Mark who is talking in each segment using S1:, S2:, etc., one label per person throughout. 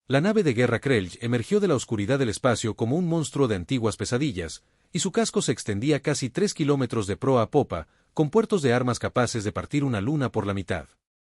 S1: La nave de guerra Krelj emergió de la oscuridad del espacio como un monstruo de antiguas pesadillas, y su casco se extendía casi 3 kilómetros de proa a popa, con puertos de armas capaces de partir una luna por la mitad.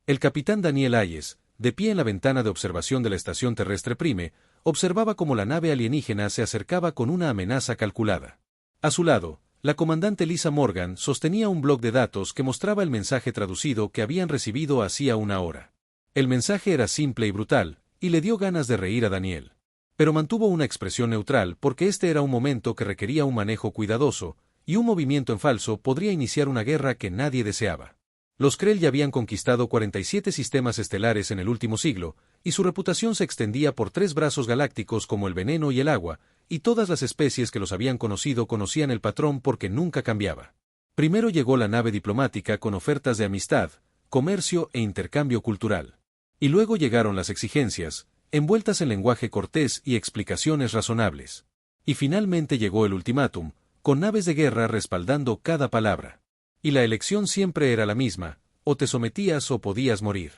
S1: El capitán Daniel Hayes, de pie en la ventana de observación de la estación terrestre Prime, observaba cómo la nave alienígena se acercaba con una amenaza calculada. A su lado, la comandante Lisa Morgan sostenía un bloc de datos que mostraba el mensaje traducido que habían recibido hacía una hora. El mensaje era simple y brutal, y le dio ganas de reír a Daniel. Pero mantuvo una expresión neutral porque este era un momento que requería un manejo cuidadoso, y un movimiento en falso podría iniciar una guerra que nadie deseaba. Los Krell ya habían conquistado 47 sistemas estelares en el último siglo, y su reputación se extendía por 3 brazos galácticos como el veneno y el agua, y todas las especies que los habían conocido conocían el patrón porque nunca cambiaba. Primero llegó la nave diplomática con ofertas de amistad, comercio e intercambio cultural. Y luego llegaron las exigencias, envueltas en lenguaje cortés y explicaciones razonables. Y finalmente llegó el ultimátum, con naves de guerra respaldando cada palabra. Y la elección siempre era la misma, o te sometías o podías morir.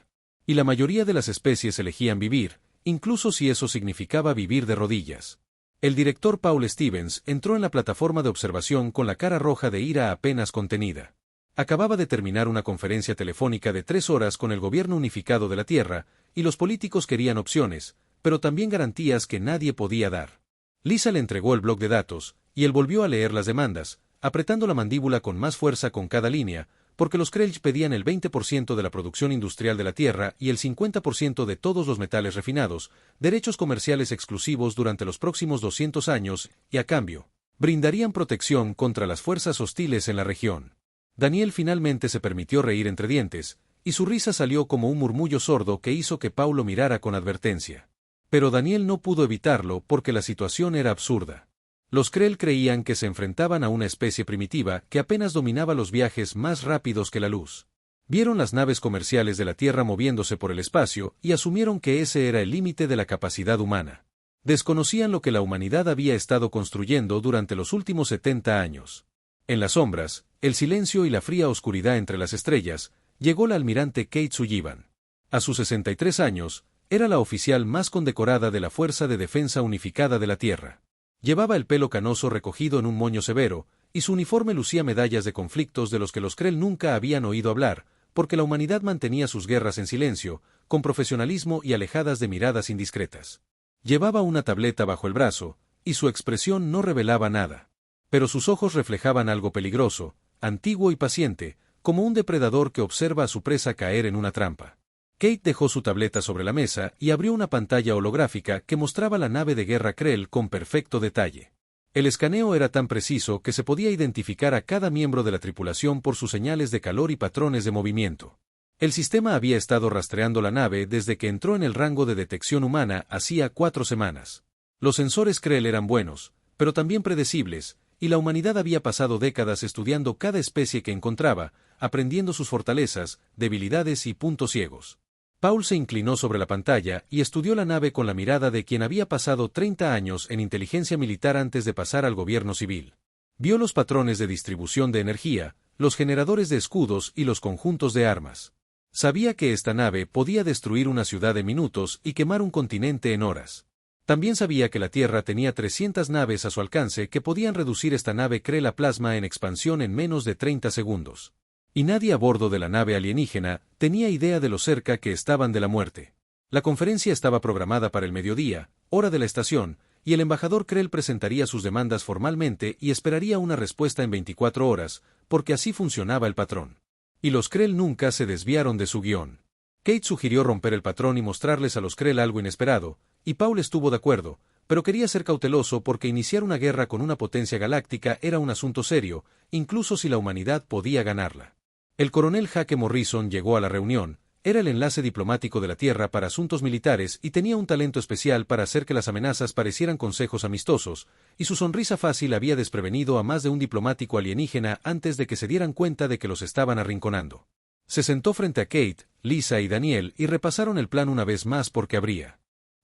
S1: Y la mayoría de las especies elegían vivir, incluso si eso significaba vivir de rodillas. El director Paul Stevens entró en la plataforma de observación con la cara roja de ira apenas contenida. Acababa de terminar una conferencia telefónica de 3 horas con el gobierno unificado de la Tierra, y los políticos querían opciones, pero también garantías que nadie podía dar. Lisa le entregó el bloc de datos, y él volvió a leer las demandas, apretando la mandíbula con más fuerza con cada línea, porque los Krell pedían el 20% de la producción industrial de la Tierra y el 50% de todos los metales refinados, derechos comerciales exclusivos durante los próximos 200 años, y a cambio, brindarían protección contra las fuerzas hostiles en la región. Daniel finalmente se permitió reír entre dientes, y su risa salió como un murmullo sordo que hizo que Paulo mirara con advertencia. Pero Daniel no pudo evitarlo porque la situación era absurda. Los Krell creían que se enfrentaban a una especie primitiva que apenas dominaba los viajes más rápidos que la luz. Vieron las naves comerciales de la Tierra moviéndose por el espacio y asumieron que ese era el límite de la capacidad humana. Desconocían lo que la humanidad había estado construyendo durante los últimos 70 años. En las sombras, el silencio y la fría oscuridad entre las estrellas, llegó la almirante Kate Sullivan. A sus 63 años, era la oficial más condecorada de la Fuerza de Defensa Unificada de la Tierra. Llevaba el pelo canoso recogido en un moño severo, y su uniforme lucía medallas de conflictos de los que los Krell nunca habían oído hablar, porque la humanidad mantenía sus guerras en silencio, con profesionalismo y alejadas de miradas indiscretas. Llevaba una tableta bajo el brazo, y su expresión no revelaba nada. Pero sus ojos reflejaban algo peligroso, antiguo y paciente, como un depredador que observa a su presa caer en una trampa. Kate dejó su tableta sobre la mesa y abrió una pantalla holográfica que mostraba la nave de guerra Krell con perfecto detalle. El escaneo era tan preciso que se podía identificar a cada miembro de la tripulación por sus señales de calor y patrones de movimiento. El sistema había estado rastreando la nave desde que entró en el rango de detección humana hacía 4 semanas. Los sensores Krell eran buenos, pero también predecibles, y la humanidad había pasado décadas estudiando cada especie que encontraba, aprendiendo sus fortalezas, debilidades y puntos ciegos. Paul se inclinó sobre la pantalla y estudió la nave con la mirada de quien había pasado 30 años en inteligencia militar antes de pasar al gobierno civil. Vio los patrones de distribución de energía, los generadores de escudos y los conjuntos de armas. Sabía que esta nave podía destruir una ciudad en minutos y quemar un continente en horas. También sabía que la Tierra tenía 300 naves a su alcance que podían reducir esta nave Krell a plasma en expansión en menos de 30 segundos. Y nadie a bordo de la nave alienígena tenía idea de lo cerca que estaban de la muerte. La conferencia estaba programada para el mediodía, hora de la estación, y el embajador Krell presentaría sus demandas formalmente y esperaría una respuesta en 24 horas, porque así funcionaba el patrón. Y los Krell nunca se desviaron de su guión. Kate sugirió romper el patrón y mostrarles a los Krell algo inesperado, y Paul estuvo de acuerdo, pero quería ser cauteloso porque iniciar una guerra con una potencia galáctica era un asunto serio, incluso si la humanidad podía ganarla. El coronel Jake Morrison llegó a la reunión, era el enlace diplomático de la Tierra para asuntos militares y tenía un talento especial para hacer que las amenazas parecieran consejos amistosos, y su sonrisa fácil había desprevenido a más de un diplomático alienígena antes de que se dieran cuenta de que los estaban arrinconando. Se sentó frente a Kate, Lisa y Daniel y repasaron el plan una vez más porque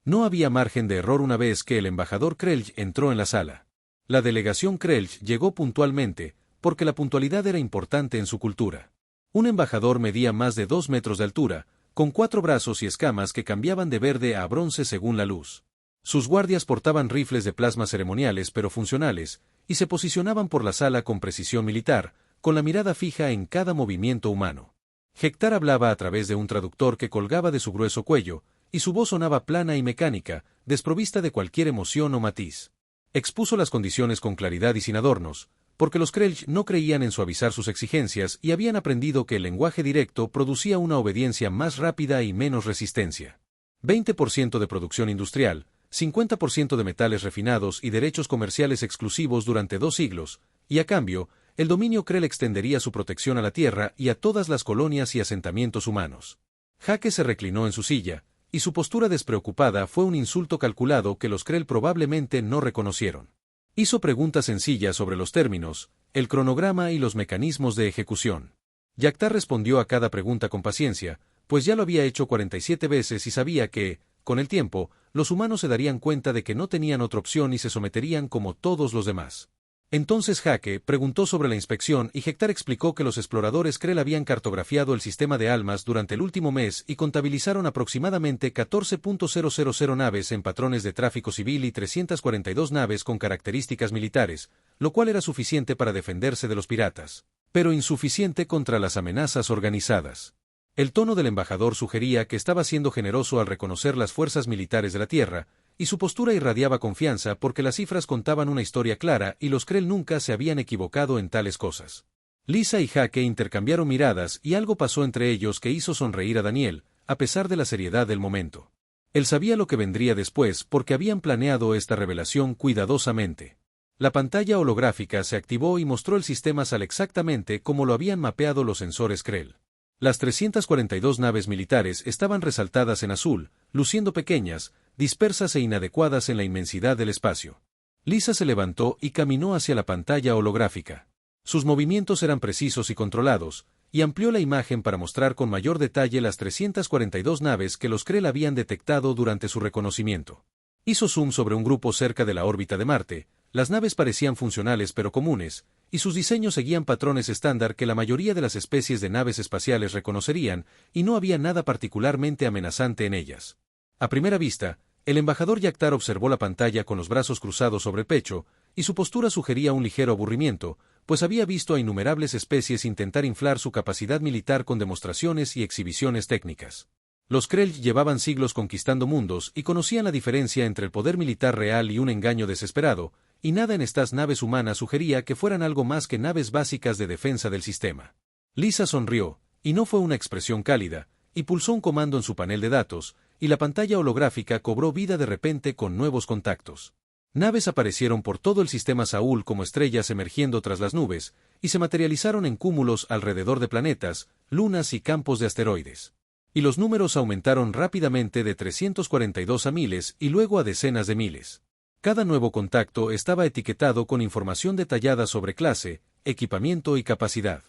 S1: no había margen de error una vez que el embajador Krell entró en la sala. La delegación Krell llegó puntualmente, porque la puntualidad era importante en su cultura. Un embajador medía más de 2 metros de altura, con 4 brazos y escamas que cambiaban de verde a bronce según la luz. Sus guardias portaban rifles de plasma ceremoniales pero funcionales, y se posicionaban por la sala con precisión militar, con la mirada fija en cada movimiento humano. Hektar hablaba a través de un traductor que colgaba de su grueso cuello, y su voz sonaba plana y mecánica, desprovista de cualquier emoción o matiz. Expuso las condiciones con claridad y sin adornos, porque los Krelj no creían en suavizar sus exigencias y habían aprendido que el lenguaje directo producía una obediencia más rápida y menos resistencia. 20% de producción industrial, 50% de metales refinados y derechos comerciales exclusivos durante 2 siglos, y a cambio, el dominio Krell extendería su protección a la tierra y a todas las colonias y asentamientos humanos. Hake se reclinó en su silla, y su postura despreocupada fue un insulto calculado que los Krell probablemente no reconocieron. Hizo preguntas sencillas sobre los términos, el cronograma y los mecanismos de ejecución. Yaktar respondió a cada pregunta con paciencia, pues ya lo había hecho 47 veces y sabía que, con el tiempo, los humanos se darían cuenta de que no tenían otra opción y se someterían como todos los demás. Entonces Hake preguntó sobre la inspección y Hektar explicó que los exploradores Krell habían cartografiado el sistema de almas durante el último mes y contabilizaron aproximadamente 14.000 naves en patrones de tráfico civil y 342 naves con características militares, lo cual era suficiente para defenderse de los piratas, pero insuficiente contra las amenazas organizadas. El tono del embajador sugería que estaba siendo generoso al reconocer las fuerzas militares de la Tierra, y su postura irradiaba confianza porque las cifras contaban una historia clara y los Krell nunca se habían equivocado en tales cosas. Lisa y Hake intercambiaron miradas y algo pasó entre ellos que hizo sonreír a Daniel, a pesar de la seriedad del momento. Él sabía lo que vendría después porque habían planeado esta revelación cuidadosamente. La pantalla holográfica se activó y mostró el sistema SAL exactamente como lo habían mapeado los sensores Krell. Las 342 naves militares estaban resaltadas en azul, luciendo pequeñas, dispersas e inadecuadas en la inmensidad del espacio. Lisa se levantó y caminó hacia la pantalla holográfica. Sus movimientos eran precisos y controlados, y amplió la imagen para mostrar con mayor detalle las 342 naves que los Krell habían detectado durante su reconocimiento. Hizo zoom sobre un grupo cerca de la órbita de Marte. Las naves parecían funcionales pero comunes, y sus diseños seguían patrones estándar que la mayoría de las especies de naves espaciales reconocerían, y no había nada particularmente amenazante en ellas. A primera vista, el embajador Yaktar observó la pantalla con los brazos cruzados sobre el pecho, y su postura sugería un ligero aburrimiento, pues había visto a innumerables especies intentar inflar su capacidad militar con demostraciones y exhibiciones técnicas. Los Krell llevaban siglos conquistando mundos y conocían la diferencia entre el poder militar real y un engaño desesperado, y nada en estas naves humanas sugería que fueran algo más que naves básicas de defensa del sistema. Lisa sonrió, y no fue una expresión cálida, y pulsó un comando en su panel de datos, y la pantalla holográfica cobró vida de repente con nuevos contactos. Naves aparecieron por todo el sistema Saúl como estrellas emergiendo tras las nubes, y se materializaron en cúmulos alrededor de planetas, lunas y campos de asteroides. Y los números aumentaron rápidamente de 342 a miles y luego a decenas de miles. Cada nuevo contacto estaba etiquetado con información detallada sobre clase, equipamiento y capacidad.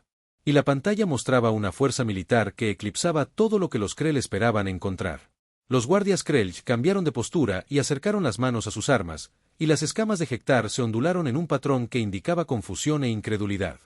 S1: Y la pantalla mostraba una fuerza militar que eclipsaba todo lo que los Krell esperaban encontrar. Los guardias Krell cambiaron de postura y acercaron las manos a sus armas, y las escamas de Hektar se ondularon en un patrón que indicaba confusión e incredulidad.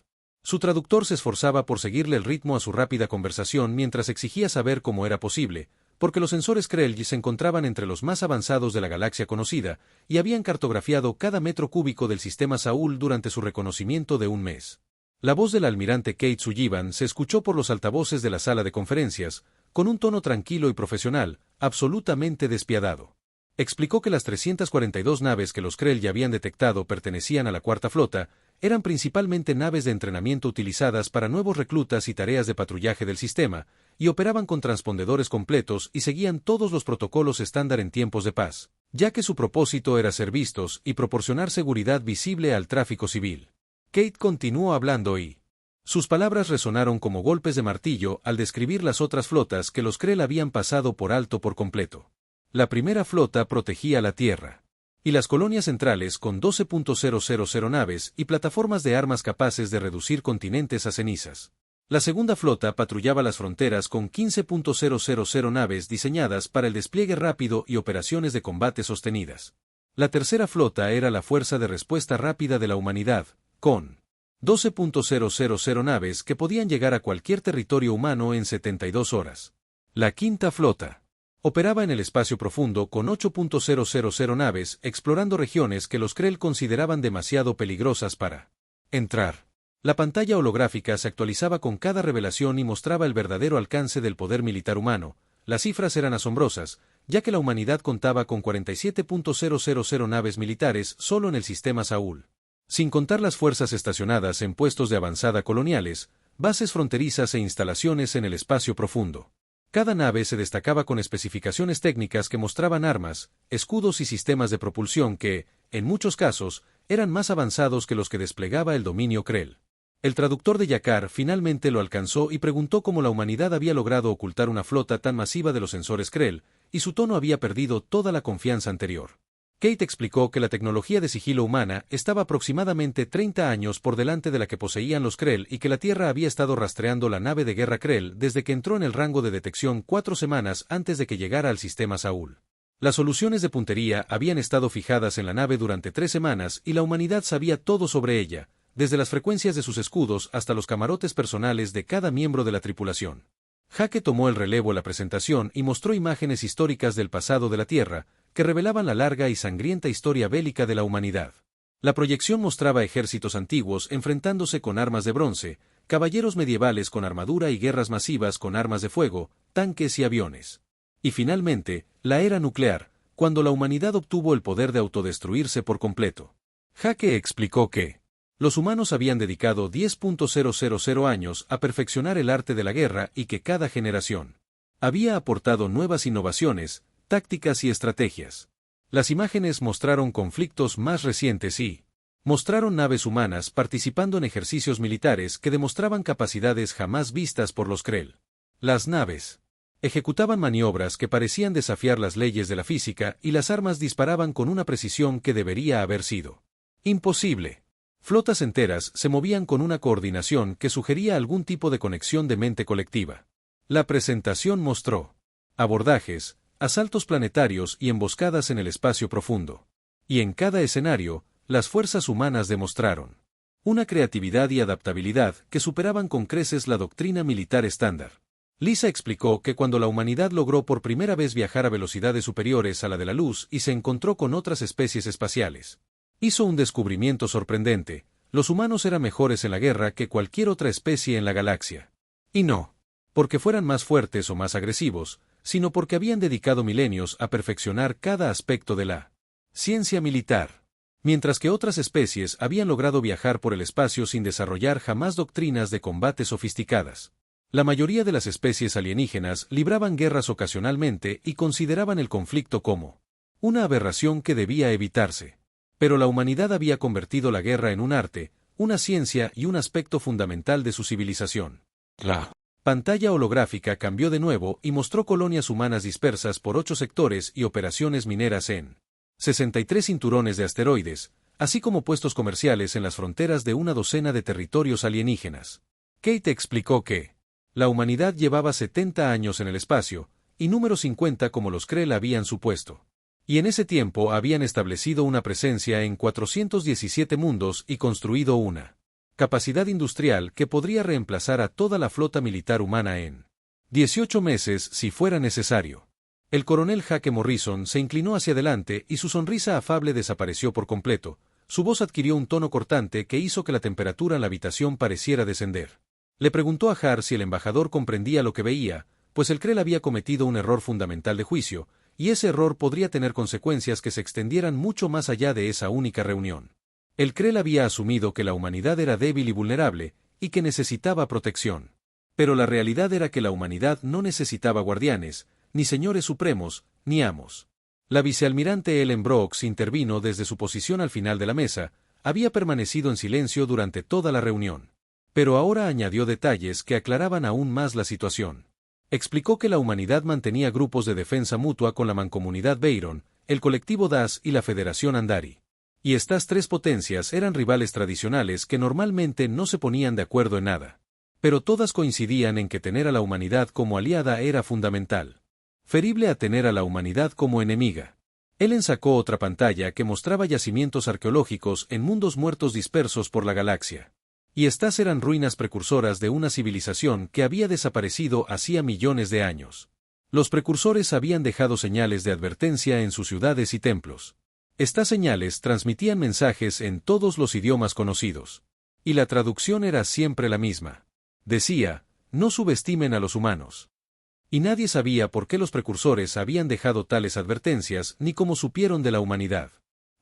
S1: Su traductor se esforzaba por seguirle el ritmo a su rápida conversación mientras exigía saber cómo era posible, porque los sensores Krell se encontraban entre los más avanzados de la galaxia conocida, y habían cartografiado cada metro cúbico del sistema Saúl durante su reconocimiento de un mes. La voz del almirante Kate Sullivan se escuchó por los altavoces de la sala de conferencias, con un tono tranquilo y profesional, absolutamente despiadado. Explicó que las 342 naves que los Krell ya habían detectado pertenecían a la Cuarta Flota, eran principalmente naves de entrenamiento utilizadas para nuevos reclutas y tareas de patrullaje del sistema, y operaban con transpondedores completos y seguían todos los protocolos estándar en tiempos de paz, ya que su propósito era ser vistos y proporcionar seguridad visible al tráfico civil. Kate continuó hablando y sus palabras resonaron como golpes de martillo al describir las otras flotas que los Krell habían pasado por alto por completo. La primera flota protegía la Tierra. Y las colonias centrales con 12.000 naves y plataformas de armas capaces de reducir continentes a cenizas. La segunda flota patrullaba las fronteras con 15.000 naves diseñadas para el despliegue rápido y operaciones de combate sostenidas. La tercera flota era la fuerza de respuesta rápida de la humanidad, con 12.000 naves que podían llegar a cualquier territorio humano en 72 horas. La quinta flota operaba en el espacio profundo con 8.000 naves, explorando regiones que los Krell consideraban demasiado peligrosas para entrar. La pantalla holográfica se actualizaba con cada revelación y mostraba el verdadero alcance del poder militar humano. Las cifras eran asombrosas, ya que la humanidad contaba con 47.000 naves militares solo en el sistema Saúl. Sin contar las fuerzas estacionadas en puestos de avanzada coloniales, bases fronterizas e instalaciones en el espacio profundo. Cada nave se destacaba con especificaciones técnicas que mostraban armas, escudos y sistemas de propulsión que, en muchos casos, eran más avanzados que los que desplegaba el dominio Krell. El traductor de Yakar finalmente lo alcanzó y preguntó cómo la humanidad había logrado ocultar una flota tan masiva de los sensores Krell, y su tono había perdido toda la confianza anterior. Kate explicó que la tecnología de sigilo humana estaba aproximadamente 30 años por delante de la que poseían los Krell y que la Tierra había estado rastreando la nave de guerra Krell desde que entró en el rango de detección 4 semanas antes de que llegara al sistema Saúl. Las soluciones de puntería habían estado fijadas en la nave durante 3 semanas y la humanidad sabía todo sobre ella, desde las frecuencias de sus escudos hasta los camarotes personales de cada miembro de la tripulación. Hake tomó el relevo en la presentación y mostró imágenes históricas del pasado de la Tierra, que revelaban la larga y sangrienta historia bélica de la humanidad. La proyección mostraba ejércitos antiguos enfrentándose con armas de bronce, caballeros medievales con armadura y guerras masivas con armas de fuego, tanques y aviones. Y finalmente, la era nuclear, cuando la humanidad obtuvo el poder de autodestruirse por completo. Hake explicó que los humanos habían dedicado 10.000 años a perfeccionar el arte de la guerra y que cada generación había aportado nuevas innovaciones, tácticas y estrategias. Las imágenes mostraron conflictos más recientes y mostraron naves humanas participando en ejercicios militares que demostraban capacidades jamás vistas por los Krell. Las naves ejecutaban maniobras que parecían desafiar las leyes de la física y las armas disparaban con una precisión que debería haber sido imposible. Flotas enteras se movían con una coordinación que sugería algún tipo de conexión de mente colectiva. La presentación mostró abordajes, asaltos planetarios y emboscadas en el espacio profundo. Y en cada escenario, las fuerzas humanas demostraron una creatividad y adaptabilidad que superaban con creces la doctrina militar estándar. Lisa explicó que cuando la humanidad logró por primera vez viajar a velocidades superiores a la de la luz y se encontró con otras especies espaciales, hizo un descubrimiento sorprendente: los humanos eran mejores en la guerra que cualquier otra especie en la galaxia. Y no porque fueran más fuertes o más agresivos, sino porque habían dedicado milenios a perfeccionar cada aspecto de la ciencia militar. Mientras que otras especies habían logrado viajar por el espacio sin desarrollar jamás doctrinas de combate sofisticadas. La mayoría de las especies alienígenas libraban guerras ocasionalmente y consideraban el conflicto como una aberración que debía evitarse. Pero la humanidad había convertido la guerra en un arte, una ciencia y un aspecto fundamental de su civilización. La pantalla holográfica cambió de nuevo y mostró colonias humanas dispersas por 8 sectores y operaciones mineras en 63 cinturones de asteroides, así como puestos comerciales en las fronteras de una docena de territorios alienígenas. Kate explicó que la humanidad llevaba 70 años en el espacio, y número 50 como los Krell habían supuesto. Y en ese tiempo habían establecido una presencia en 417 mundos y construido una capacidad industrial que podría reemplazar a toda la flota militar humana en 18 meses si fuera necesario. El coronel Hake Morrison se inclinó hacia adelante y su sonrisa afable desapareció por completo. Su voz adquirió un tono cortante que hizo que la temperatura en la habitación pareciera descender. Le preguntó a Har si el embajador comprendía lo que veía, pues el Krell había cometido un error fundamental de juicio, y ese error podría tener consecuencias que se extendieran mucho más allá de esa única reunión. El Krell había asumido que la humanidad era débil y vulnerable, y que necesitaba protección. Pero la realidad era que la humanidad no necesitaba guardianes, ni señores supremos, ni amos. La vicealmirante Ellen Brooks intervino desde su posición al final de la mesa, había permanecido en silencio durante toda la reunión. Pero ahora añadió detalles que aclaraban aún más la situación. Explicó que la humanidad mantenía grupos de defensa mutua con la mancomunidad Beiron, el colectivo DAS y la Federación Andari. Y estas 3 potencias eran rivales tradicionales que normalmente no se ponían de acuerdo en nada. Pero todas coincidían en que tener a la humanidad como aliada era fundamental. Ferible a tener a la humanidad como enemiga. Ellen sacó otra pantalla que mostraba yacimientos arqueológicos en mundos muertos dispersos por la galaxia. Y estas eran ruinas precursoras de una civilización que había desaparecido hacía millones de años. Los precursores habían dejado señales de advertencia en sus ciudades y templos. Estas señales transmitían mensajes en todos los idiomas conocidos. Y la traducción era siempre la misma. Decía, no subestimen a los humanos. Y nadie sabía por qué los precursores habían dejado tales advertencias ni cómo supieron de la humanidad.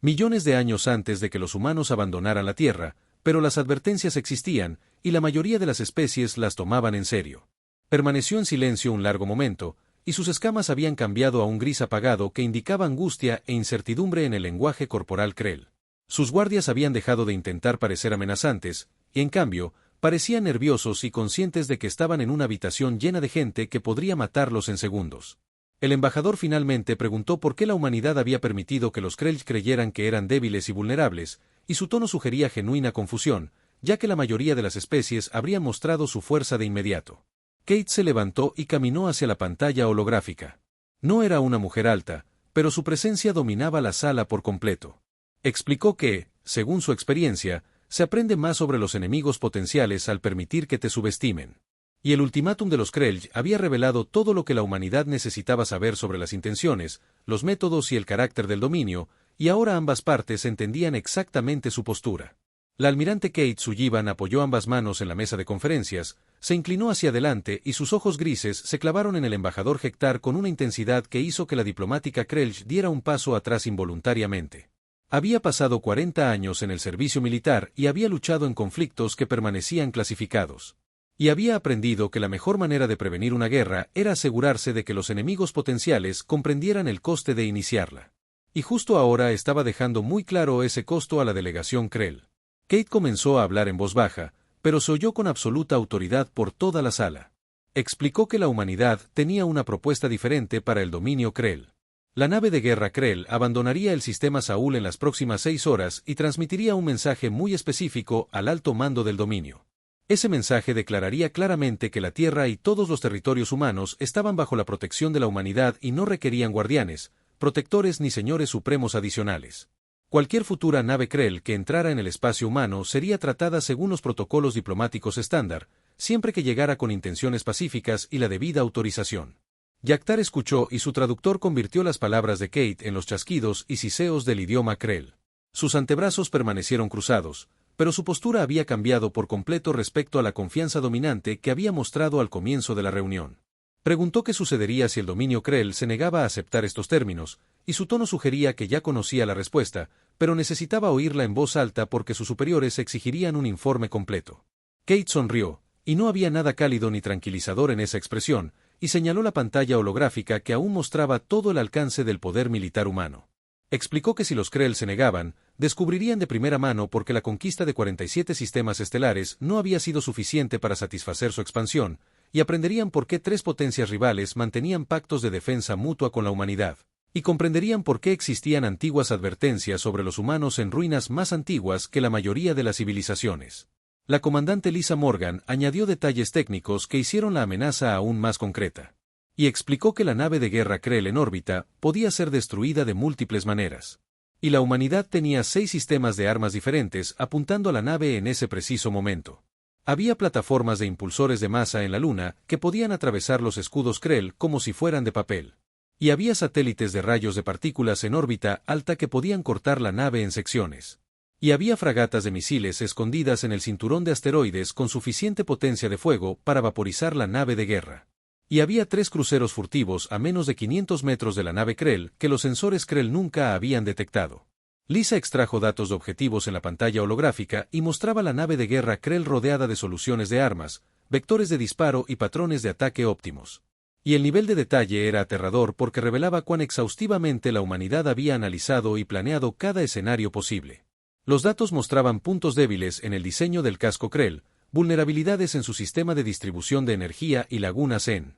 S1: Millones de años antes de que los humanos abandonaran la Tierra, pero las advertencias existían, y la mayoría de las especies las tomaban en serio. Permaneció en silencio un largo momento, y sus escamas habían cambiado a un gris apagado que indicaba angustia e incertidumbre en el lenguaje corporal Krell. Sus guardias habían dejado de intentar parecer amenazantes, y en cambio, parecían nerviosos y conscientes de que estaban en una habitación llena de gente que podría matarlos en segundos. El embajador finalmente preguntó por qué la humanidad había permitido que los Krell creyeran que eran débiles y vulnerables, y su tono sugería genuina confusión, ya que la mayoría de las especies habrían mostrado su fuerza de inmediato. Kate se levantó y caminó hacia la pantalla holográfica. No era una mujer alta, pero su presencia dominaba la sala por completo. Explicó que, según su experiencia, se aprende más sobre los enemigos potenciales al permitir que te subestimen. Y el ultimátum de los Krell había revelado todo lo que la humanidad necesitaba saber sobre las intenciones, los métodos y el carácter del dominio, y ahora ambas partes entendían exactamente su postura. La almirante Kate Sullivan apoyó ambas manos en la mesa de conferencias, se inclinó hacia adelante y sus ojos grises se clavaron en el embajador Hector con una intensidad que hizo que la diplomática Krell diera un paso atrás involuntariamente. Había pasado 40 años en el servicio militar y había luchado en conflictos que permanecían clasificados. Y había aprendido que la mejor manera de prevenir una guerra era asegurarse de que los enemigos potenciales comprendieran el coste de iniciarla. Y justo ahora estaba dejando muy claro ese costo a la delegación Krell. Kate comenzó a hablar en voz baja, pero se oyó con absoluta autoridad por toda la sala. Explicó que la humanidad tenía una propuesta diferente para el dominio Krell. La nave de guerra Krell abandonaría el sistema Saúl en las próximas 6 horas y transmitiría un mensaje muy específico al alto mando del dominio. Ese mensaje declararía claramente que la Tierra y todos los territorios humanos estaban bajo la protección de la humanidad y no requerían guardianes, protectores ni señores supremos adicionales. Cualquier futura nave Krell que entrara en el espacio humano sería tratada según los protocolos diplomáticos estándar, siempre que llegara con intenciones pacíficas y la debida autorización. Yaktar escuchó y su traductor convirtió las palabras de Kate en los chasquidos y siseos del idioma Krell. Sus antebrazos permanecieron cruzados, pero su postura había cambiado por completo respecto a la confianza dominante que había mostrado al comienzo de la reunión. Preguntó qué sucedería si el dominio Krell se negaba a aceptar estos términos, y su tono sugería que ya conocía la respuesta, pero necesitaba oírla en voz alta porque sus superiores exigirían un informe completo. Kate sonrió, y no había nada cálido ni tranquilizador en esa expresión, y señaló la pantalla holográfica que aún mostraba todo el alcance del poder militar humano. Explicó que si los Krell se negaban, descubrirían de primera mano por qué la conquista de 47 sistemas estelares no había sido suficiente para satisfacer su expansión, y aprenderían por qué 3 potencias rivales mantenían pactos de defensa mutua con la humanidad, y comprenderían por qué existían antiguas advertencias sobre los humanos en ruinas más antiguas que la mayoría de las civilizaciones. La comandante Lisa Morgan añadió detalles técnicos que hicieron la amenaza aún más concreta. Y explicó que la nave de guerra Krell en órbita podía ser destruida de múltiples maneras. Y la humanidad tenía 6 sistemas de armas diferentes apuntando a la nave en ese preciso momento. Había plataformas de impulsores de masa en la Luna que podían atravesar los escudos Krell como si fueran de papel. Y había satélites de rayos de partículas en órbita alta que podían cortar la nave en secciones. Y había fragatas de misiles escondidas en el cinturón de asteroides con suficiente potencia de fuego para vaporizar la nave de guerra. Y había 3 cruceros furtivos a menos de 500 metros de la nave Krell que los sensores Krell nunca habían detectado. Lisa extrajo datos de objetivos en la pantalla holográfica y mostraba la nave de guerra Krell rodeada de soluciones de armas, vectores de disparo y patrones de ataque óptimos. Y el nivel de detalle era aterrador porque revelaba cuán exhaustivamente la humanidad había analizado y planeado cada escenario posible. Los datos mostraban puntos débiles en el diseño del casco Krell, vulnerabilidades en su sistema de distribución de energía y lagunas en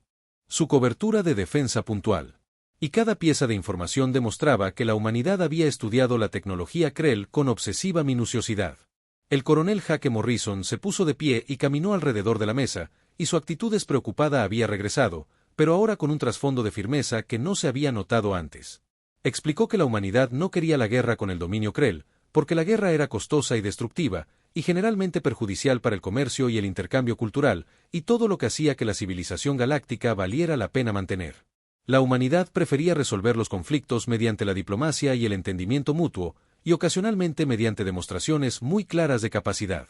S1: su cobertura de defensa puntual. Y cada pieza de información demostraba que la humanidad había estudiado la tecnología Krell con obsesiva minuciosidad. El coronel Jake Morrison se puso de pie y caminó alrededor de la mesa, y su actitud despreocupada había regresado, pero ahora con un trasfondo de firmeza que no se había notado antes. Explicó que la humanidad no quería la guerra con el dominio Krell, porque la guerra era costosa y destructiva, y generalmente perjudicial para el comercio y el intercambio cultural, y todo lo que hacía que la civilización galáctica valiera la pena mantener. La humanidad prefería resolver los conflictos mediante la diplomacia y el entendimiento mutuo, y ocasionalmente mediante demostraciones muy claras de capacidad.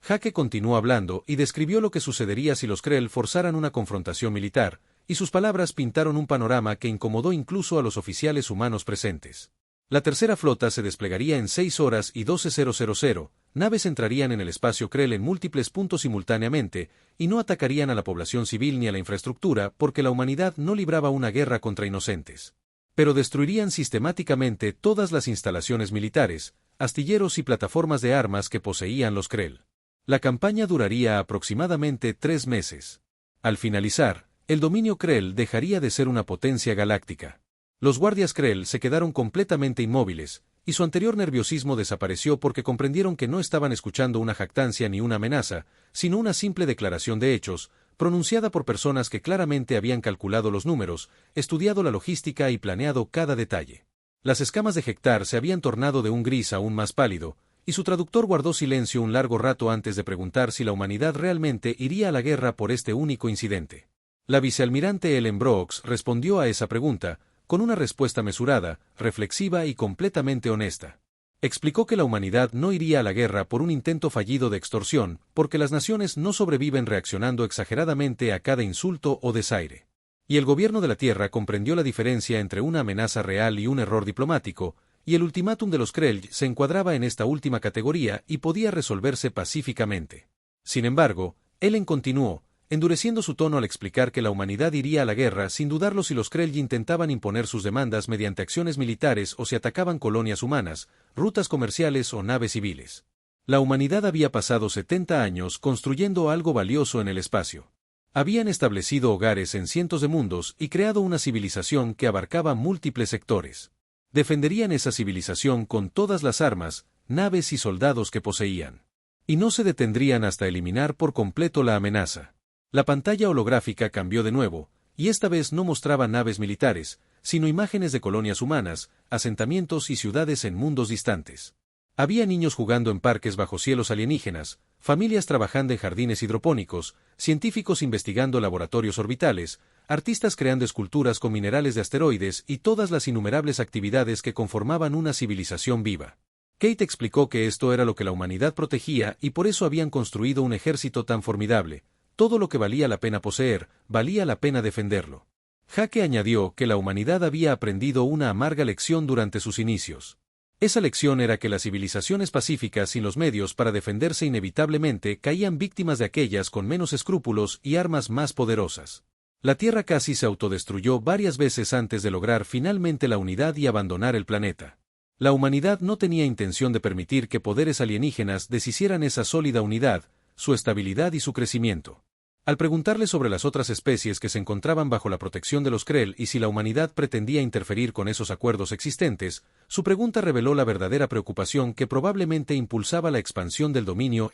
S1: Hake continuó hablando y describió lo que sucedería si los Krell forzaran una confrontación militar, y sus palabras pintaron un panorama que incomodó incluso a los oficiales humanos presentes. La tercera flota se desplegaría en 6 horas y 12:00, naves entrarían en el espacio Krell en múltiples puntos simultáneamente, y no atacarían a la población civil ni a la infraestructura porque la humanidad no libraba una guerra contra inocentes. Pero destruirían sistemáticamente todas las instalaciones militares, astilleros y plataformas de armas que poseían los Krell. La campaña duraría aproximadamente 3 meses. Al finalizar, el dominio Krell dejaría de ser una potencia galáctica. Los guardias Krell se quedaron completamente inmóviles, y su anterior nerviosismo desapareció porque comprendieron que no estaban escuchando una jactancia ni una amenaza, sino una simple declaración de hechos, pronunciada por personas que claramente habían calculado los números, estudiado la logística y planeado cada detalle. Las escamas de Hector se habían tornado de un gris aún más pálido, y su traductor guardó silencio un largo rato antes de preguntar si la humanidad realmente iría a la guerra por este único incidente. La vicealmirante Ellen Brooks respondió a esa pregunta, con una respuesta mesurada, reflexiva y completamente honesta. Explicó que la humanidad no iría a la guerra por un intento fallido de extorsión, porque las naciones no sobreviven reaccionando exageradamente a cada insulto o desaire. Y el gobierno de la Tierra comprendió la diferencia entre una amenaza real y un error diplomático, y el ultimátum de los Krell se encuadraba en esta última categoría y podía resolverse pacíficamente. Sin embargo, Ellen continuó, endureciendo su tono al explicar que la humanidad iría a la guerra sin dudarlo si los Krell intentaban imponer sus demandas mediante acciones militares o si atacaban colonias humanas, rutas comerciales o naves civiles. La humanidad había pasado 70 años construyendo algo valioso en el espacio. Habían establecido hogares en cientos de mundos y creado una civilización que abarcaba múltiples sectores. Defenderían esa civilización con todas las armas, naves y soldados que poseían. Y no se detendrían hasta eliminar por completo la amenaza. La pantalla holográfica cambió de nuevo, y esta vez no mostraba naves militares, sino imágenes de colonias humanas, asentamientos y ciudades en mundos distantes. Había niños jugando en parques bajo cielos alienígenas, familias trabajando en jardines hidropónicos, científicos investigando laboratorios orbitales, artistas creando esculturas con minerales de asteroides y todas las innumerables actividades que conformaban una civilización viva. Kate explicó que esto era lo que la humanidad protegía y por eso habían construido un ejército tan formidable. Todo lo que valía la pena poseer, valía la pena defenderlo. Hake añadió que la humanidad había aprendido una amarga lección durante sus inicios. Esa lección era que las civilizaciones pacíficas sin los medios para defenderse inevitablemente caían víctimas de aquellas con menos escrúpulos y armas más poderosas. La Tierra casi se autodestruyó varias veces antes de lograr finalmente la unidad y abandonar el planeta. La humanidad no tenía intención de permitir que poderes alienígenas deshicieran esa sólida unidad, su estabilidad y su crecimiento. Al preguntarle sobre las otras especies que se encontraban bajo la protección de los Krell y si la humanidad pretendía interferir con esos acuerdos existentes, su pregunta reveló la verdadera preocupación que probablemente impulsaba la expansión del dominio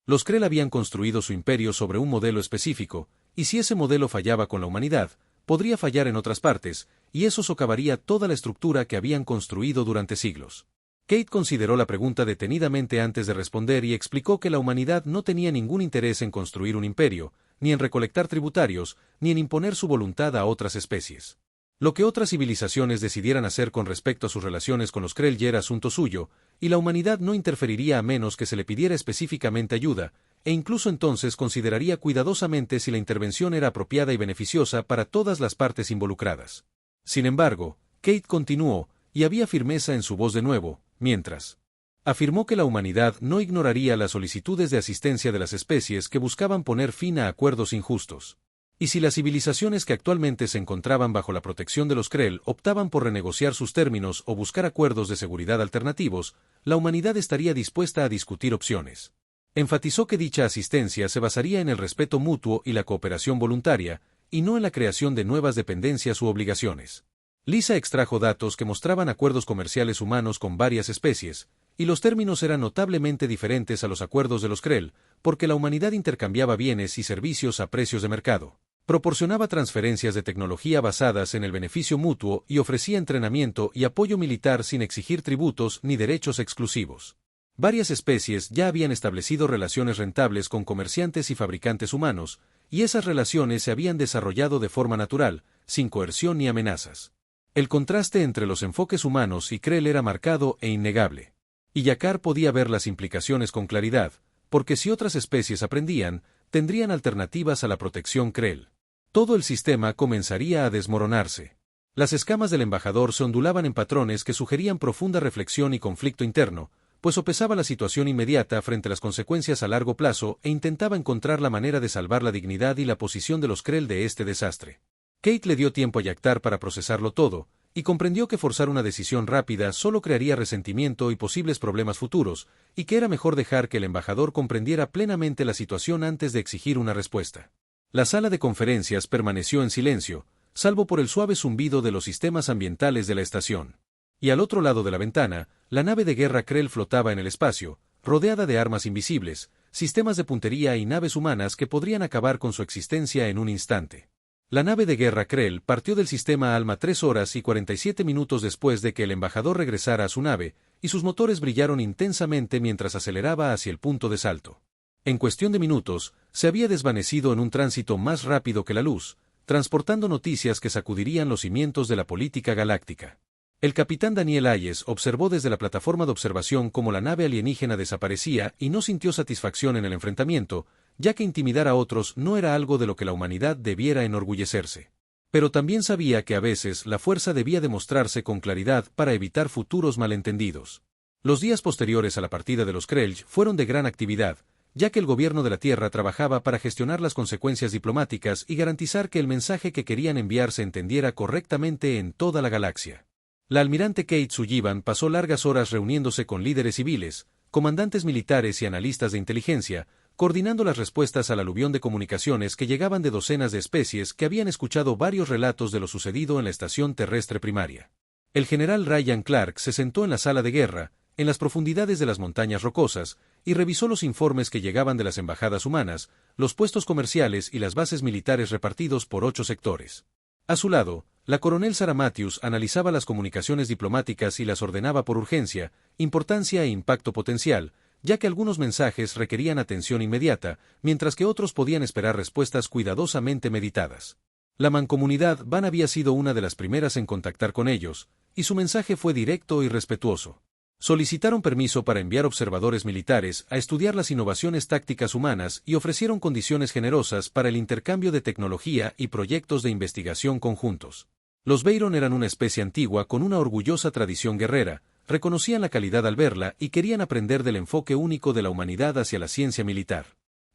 S1: Los Krell habían construido su imperio sobre un modelo específico, y si ese modelo fallaba con la humanidad, podría fallar en otras partes, y eso socavaría toda la estructura que habían construido durante siglos. Kate consideró la pregunta detenidamente antes de responder y explicó que la humanidad no tenía ningún interés en construir un imperio, ni en recolectar tributarios, ni en imponer su voluntad a otras especies. Lo que otras civilizaciones decidieran hacer con respecto a sus relaciones con los Krell ya era asunto suyo, y la humanidad no interferiría a menos que se le pidiera específicamente ayuda, e incluso entonces consideraría cuidadosamente si la intervención era apropiada y beneficiosa para todas las partes involucradas. Sin embargo, Kate continuó, y había firmeza en su voz de nuevo, mientras afirmó que la humanidad no ignoraría las solicitudes de asistencia de las especies que buscaban poner fin a acuerdos injustos. Y si las civilizaciones que actualmente se encontraban bajo la protección de los Krell optaban por renegociar sus términos o buscar acuerdos de seguridad alternativos, la humanidad estaría dispuesta a discutir opciones. Enfatizó que dicha asistencia se basaría en el respeto mutuo y la cooperación voluntaria, y no en la creación de nuevas dependencias u obligaciones. Lisa extrajo datos que mostraban acuerdos comerciales humanos con varias especies, y los términos eran notablemente diferentes a los acuerdos de los Krell, porque la humanidad intercambiaba bienes y servicios a precios de mercado, proporcionaba transferencias de tecnología basadas en el beneficio mutuo y ofrecía entrenamiento y apoyo militar sin exigir tributos ni derechos exclusivos. Varias especies ya habían establecido relaciones rentables con comerciantes y fabricantes humanos, y esas relaciones se habían desarrollado de forma natural, sin coerción ni amenazas. El contraste entre los enfoques humanos y Krell era marcado e innegable. Y Yakar podía ver las implicaciones con claridad, porque si otras especies aprendían, tendrían alternativas a la protección Krell. Todo el sistema comenzaría a desmoronarse. Las escamas del embajador se ondulaban en patrones que sugerían profunda reflexión y conflicto interno, pues sopesaba la situación inmediata frente a las consecuencias a largo plazo e intentaba encontrar la manera de salvar la dignidad y la posición de los Krell de este desastre. Kate le dio tiempo a Yaktar para procesarlo todo, y comprendió que forzar una decisión rápida solo crearía resentimiento y posibles problemas futuros, y que era mejor dejar que el embajador comprendiera plenamente la situación antes de exigir una respuesta. La sala de conferencias permaneció en silencio, salvo por el suave zumbido de los sistemas ambientales de la estación. Y al otro lado de la ventana, la nave de guerra Krell flotaba en el espacio, rodeada de armas invisibles, sistemas de puntería y naves humanas que podrían acabar con su existencia en un instante. La nave de guerra Krell partió del sistema Alma 3 horas y 47 minutos después de que el embajador regresara a su nave, y sus motores brillaron intensamente mientras aceleraba hacia el punto de salto. En cuestión de minutos, se había desvanecido en un tránsito más rápido que la luz, transportando noticias que sacudirían los cimientos de la política galáctica. El capitán Daniel Hayes observó desde la plataforma de observación cómo la nave alienígena desaparecía y no sintió satisfacción en el enfrentamiento, ya que intimidar a otros no era algo de lo que la humanidad debiera enorgullecerse. Pero también sabía que a veces la fuerza debía demostrarse con claridad para evitar futuros malentendidos. Los días posteriores a la partida de los Krell fueron de gran actividad, ya que el gobierno de la Tierra trabajaba para gestionar las consecuencias diplomáticas y garantizar que el mensaje que querían enviar se entendiera correctamente en toda la galaxia. La almirante Kate Sullivan pasó largas horas reuniéndose con líderes civiles, comandantes militares y analistas de inteligencia, coordinando las respuestas al aluvión de comunicaciones que llegaban de docenas de especies que habían escuchado varios relatos de lo sucedido en la estación terrestre primaria. El general Ryan Clark se sentó en la sala de guerra, en las profundidades de las montañas rocosas, y revisó los informes que llegaban de las embajadas humanas, los puestos comerciales y las bases militares repartidos por 8 sectores. A su lado, la coronel Sarah Matthews analizaba las comunicaciones diplomáticas y las ordenaba por urgencia, importancia e impacto potencial, ya que algunos mensajes requerían atención inmediata, mientras que otros podían esperar respuestas cuidadosamente meditadas. La mancomunidad Van había sido una de las primeras en contactar con ellos, y su mensaje fue directo y respetuoso. Solicitaron permiso para enviar observadores militares a estudiar las innovaciones tácticas humanas y ofrecieron condiciones generosas para el intercambio de tecnología y proyectos de investigación conjuntos. Los Veyron eran una especie antigua con una orgullosa tradición guerrera, reconocían la calidad al verla y querían aprender del enfoque único de la humanidad hacia la ciencia militar.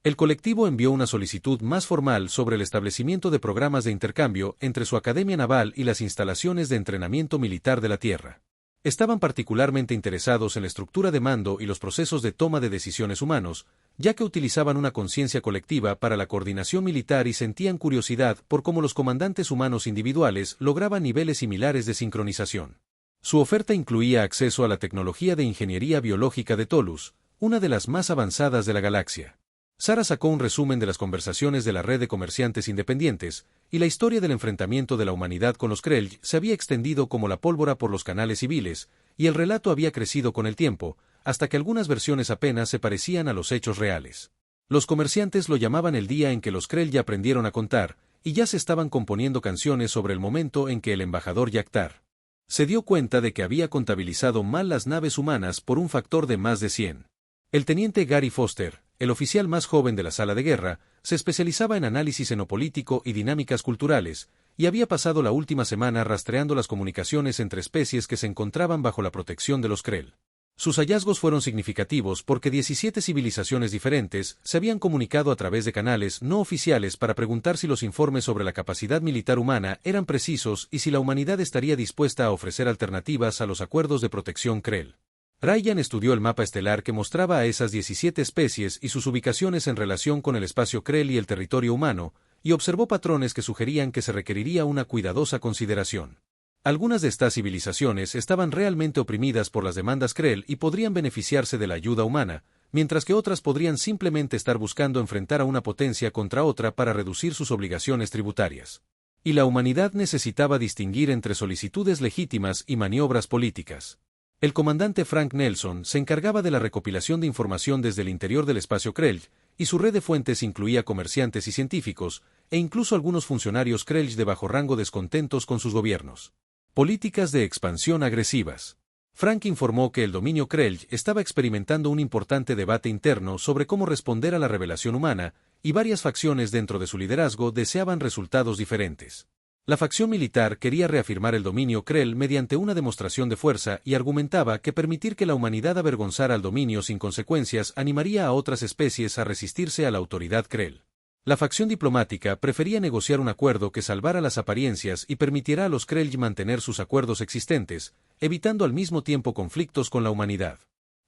S1: El colectivo envió una solicitud más formal sobre el establecimiento de programas de intercambio entre su academia naval y las instalaciones de entrenamiento militar de la Tierra. Estaban particularmente interesados en la estructura de mando y los procesos de toma de decisiones humanos, ya que utilizaban una conciencia colectiva para la coordinación militar y sentían curiosidad por cómo los comandantes humanos individuales lograban niveles similares de sincronización. Su oferta incluía acceso a la tecnología de ingeniería biológica de Tolus, una de las más avanzadas de la galaxia. Sarah sacó un resumen de las conversaciones de la red de comerciantes independientes, y la historia del enfrentamiento de la humanidad con los Krell se había extendido como la pólvora por los canales civiles, y el relato había crecido con el tiempo, hasta que algunas versiones apenas se parecían a los hechos reales. Los comerciantes lo llamaban el día en que los Krell ya aprendieron a contar, y ya se estaban componiendo canciones sobre el momento en que el embajador Yaktar se dio cuenta de que había contabilizado mal las naves humanas por un factor de más de 100. El teniente Gary Foster, el oficial más joven de la sala de guerra, se especializaba en análisis xenopolítico y dinámicas culturales, y había pasado la última semana rastreando las comunicaciones entre especies que se encontraban bajo la protección de los Krell. Sus hallazgos fueron significativos porque 17 civilizaciones diferentes se habían comunicado a través de canales no oficiales para preguntar si los informes sobre la capacidad militar humana eran precisos y si la humanidad estaría dispuesta a ofrecer alternativas a los acuerdos de protección Krell. Ryan estudió el mapa estelar que mostraba a esas 17 especies y sus ubicaciones en relación con el espacio Krell y el territorio humano, y observó patrones que sugerían que se requeriría una cuidadosa consideración. Algunas de estas civilizaciones estaban realmente oprimidas por las demandas Krell y podrían beneficiarse de la ayuda humana, mientras que otras podrían simplemente estar buscando enfrentar a una potencia contra otra para reducir sus obligaciones tributarias. Y la humanidad necesitaba distinguir entre solicitudes legítimas y maniobras políticas. El comandante Frank Nelson se encargaba de la recopilación de información desde el interior del espacio Krelj, y su red de fuentes incluía comerciantes y científicos, e incluso algunos funcionarios Krelj de bajo rango descontentos con sus gobiernos. Políticas de expansión agresivas. Frank informó que el dominio Krelj estaba experimentando un importante debate interno sobre cómo responder a la revelación humana, y varias facciones dentro de su liderazgo deseaban resultados diferentes. La facción militar quería reafirmar el dominio Krell mediante una demostración de fuerza y argumentaba que permitir que la humanidad avergonzara al dominio sin consecuencias animaría a otras especies a resistirse a la autoridad Krell. La facción diplomática prefería negociar un acuerdo que salvara las apariencias y permitiera a los Krell mantener sus acuerdos existentes, evitando al mismo tiempo conflictos con la humanidad.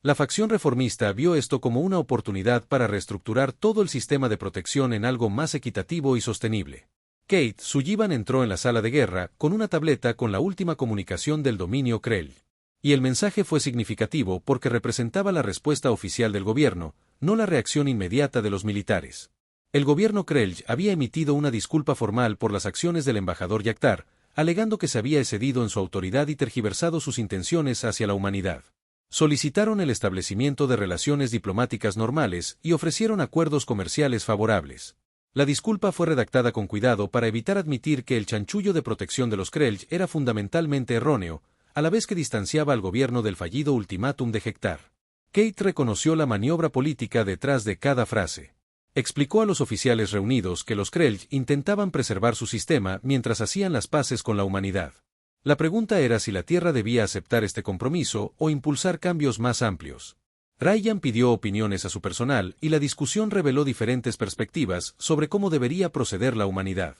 S1: La facción reformista vio esto como una oportunidad para reestructurar todo el sistema de protección en algo más equitativo y sostenible. Kate Sullivan entró en la sala de guerra con una tableta con la última comunicación del dominio Krell. Y el mensaje fue significativo porque representaba la respuesta oficial del gobierno, no la reacción inmediata de los militares. El gobierno Krell había emitido una disculpa formal por las acciones del embajador Yakhtar, alegando que se había excedido en su autoridad y tergiversado sus intenciones hacia la humanidad. Solicitaron el establecimiento de relaciones diplomáticas normales y ofrecieron acuerdos comerciales favorables. La disculpa fue redactada con cuidado para evitar admitir que el chanchullo de protección de los Krell era fundamentalmente erróneo, a la vez que distanciaba al gobierno del fallido ultimátum de Yakhtar. Kate reconoció la maniobra política detrás de cada frase. Explicó a los oficiales reunidos que los Krell intentaban preservar su sistema mientras hacían las paces con la humanidad. La pregunta era si la Tierra debía aceptar este compromiso o impulsar cambios más amplios. Ryan pidió opiniones a su personal y la discusión reveló diferentes perspectivas sobre cómo debería proceder la humanidad.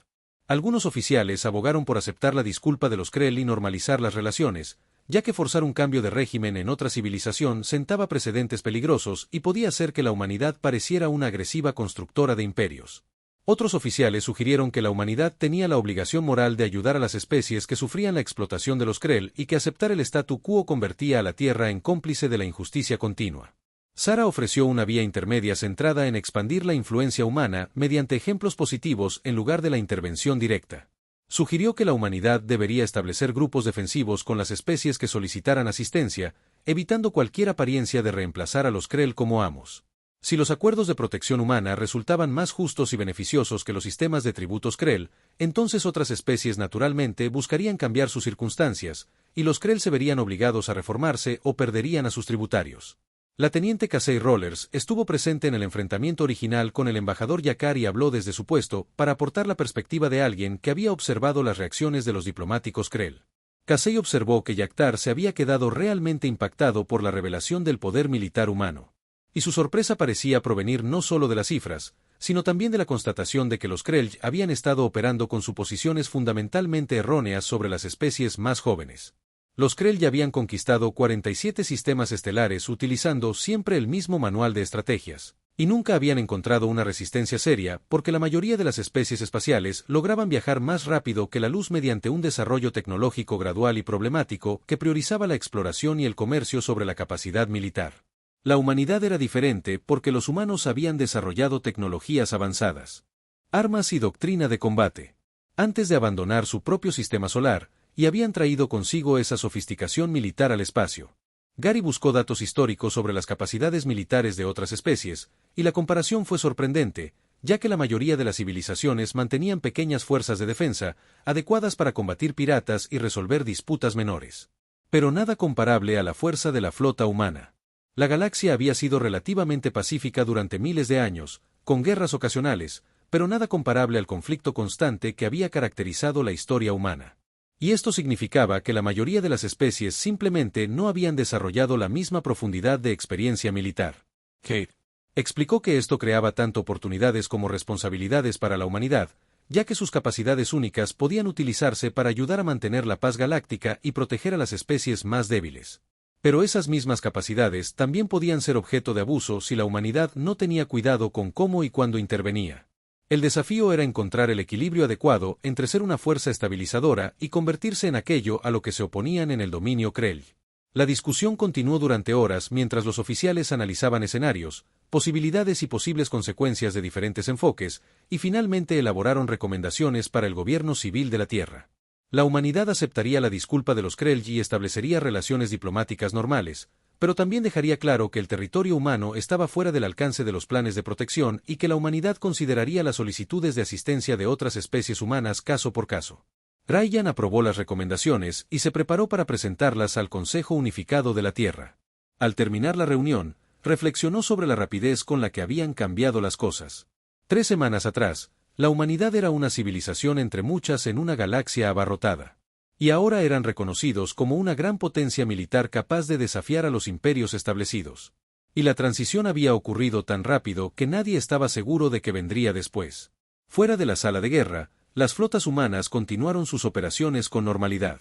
S1: Algunos oficiales abogaron por aceptar la disculpa de los Krell y normalizar las relaciones, ya que forzar un cambio de régimen en otra civilización sentaba precedentes peligrosos y podía hacer que la humanidad pareciera una agresiva constructora de imperios. Otros oficiales sugirieron que la humanidad tenía la obligación moral de ayudar a las especies que sufrían la explotación de los Krell y que aceptar el statu quo convertía a la Tierra en cómplice de la injusticia continua. Sarah ofreció una vía intermedia centrada en expandir la influencia humana mediante ejemplos positivos en lugar de la intervención directa. Sugirió que la humanidad debería establecer grupos defensivos con las especies que solicitaran asistencia, evitando cualquier apariencia de reemplazar a los Krell como amos. Si los acuerdos de protección humana resultaban más justos y beneficiosos que los sistemas de tributos Krell, entonces otras especies naturalmente buscarían cambiar sus circunstancias, y los Krell se verían obligados a reformarse o perderían a sus tributarios. La teniente Casey Rollers estuvo presente en el enfrentamiento original con el embajador Yakhtar y habló desde su puesto para aportar la perspectiva de alguien que había observado las reacciones de los diplomáticos Krell. Casey observó que Yakhtar se había quedado realmente impactado por la revelación del poder militar humano. Y su sorpresa parecía provenir no solo de las cifras, sino también de la constatación de que los Krell habían estado operando con suposiciones fundamentalmente erróneas sobre las especies más jóvenes. Los Krell ya habían conquistado 47 sistemas estelares utilizando siempre el mismo manual de estrategias, y nunca habían encontrado una resistencia seria porque la mayoría de las especies espaciales lograban viajar más rápido que la luz mediante un desarrollo tecnológico gradual y problemático que priorizaba la exploración y el comercio sobre la capacidad militar. La humanidad era diferente porque los humanos habían desarrollado tecnologías avanzadas, armas y doctrina de combate, antes de abandonar su propio sistema solar, y habían traído consigo esa sofisticación militar al espacio. Gary buscó datos históricos sobre las capacidades militares de otras especies, y la comparación fue sorprendente, ya que la mayoría de las civilizaciones mantenían pequeñas fuerzas de defensa, adecuadas para combatir piratas y resolver disputas menores. Pero nada comparable a la fuerza de la flota humana. La galaxia había sido relativamente pacífica durante miles de años, con guerras ocasionales, pero nada comparable al conflicto constante que había caracterizado la historia humana. Y esto significaba que la mayoría de las especies simplemente no habían desarrollado la misma profundidad de experiencia militar. Kate explicó que esto creaba tanto oportunidades como responsabilidades para la humanidad, ya que sus capacidades únicas podían utilizarse para ayudar a mantener la paz galáctica y proteger a las especies más débiles. Pero esas mismas capacidades también podían ser objeto de abuso si la humanidad no tenía cuidado con cómo y cuándo intervenía. El desafío era encontrar el equilibrio adecuado entre ser una fuerza estabilizadora y convertirse en aquello a lo que se oponían en el dominio Krell. La discusión continuó durante horas mientras los oficiales analizaban escenarios, posibilidades y posibles consecuencias de diferentes enfoques, y finalmente elaboraron recomendaciones para el gobierno civil de la Tierra. La humanidad aceptaría la disculpa de los Krelj y establecería relaciones diplomáticas normales, pero también dejaría claro que el territorio humano estaba fuera del alcance de los planes de protección y que la humanidad consideraría las solicitudes de asistencia de otras especies humanas caso por caso. Ryan aprobó las recomendaciones y se preparó para presentarlas al Consejo Unificado de la Tierra. Al terminar la reunión, reflexionó sobre la rapidez con la que habían cambiado las cosas. 3 semanas atrás, la humanidad era una civilización entre muchas en una galaxia abarrotada. Y ahora eran reconocidos como una gran potencia militar capaz de desafiar a los imperios establecidos. Y la transición había ocurrido tan rápido que nadie estaba seguro de qué vendría después. Fuera de la sala de guerra, las flotas humanas continuaron sus operaciones con normalidad.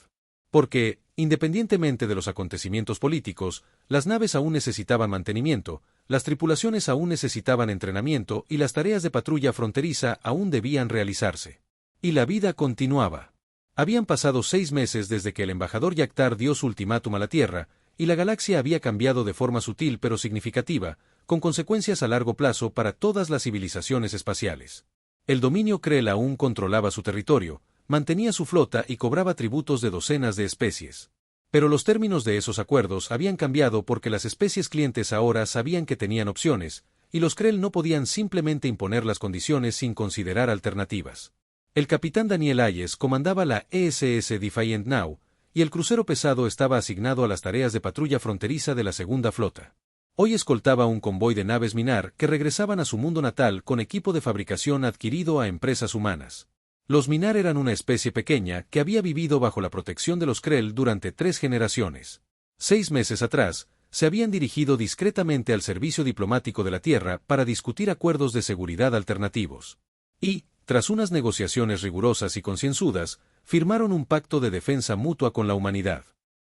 S1: Porque, independientemente de los acontecimientos políticos, las naves aún necesitaban mantenimiento, las tripulaciones aún necesitaban entrenamiento y las tareas de patrulla fronteriza aún debían realizarse. Y la vida continuaba. Habían pasado 6 meses desde que el embajador Yaktar dio su ultimátum a la Tierra, y la galaxia había cambiado de forma sutil pero significativa, con consecuencias a largo plazo para todas las civilizaciones espaciales. El dominio Krell aún controlaba su territorio, mantenía su flota y cobraba tributos de docenas de especies. Pero los términos de esos acuerdos habían cambiado porque las especies clientes ahora sabían que tenían opciones, y los Krell no podían simplemente imponer las condiciones sin considerar alternativas. El capitán Daniel Hayes comandaba la ESS Defiant Now, y el crucero pesado estaba asignado a las tareas de patrulla fronteriza de la segunda flota. Hoy escoltaba un convoy de naves Minar que regresaban a su mundo natal con equipo de fabricación adquirido a empresas humanas. Los Minar eran una especie pequeña que había vivido bajo la protección de los Krell durante 3 generaciones. 6 meses atrás, se habían dirigido discretamente al servicio diplomático de la Tierra para discutir acuerdos de seguridad alternativos. Y, tras unas negociaciones rigurosas y concienzudas, firmaron un pacto de defensa mutua con la humanidad.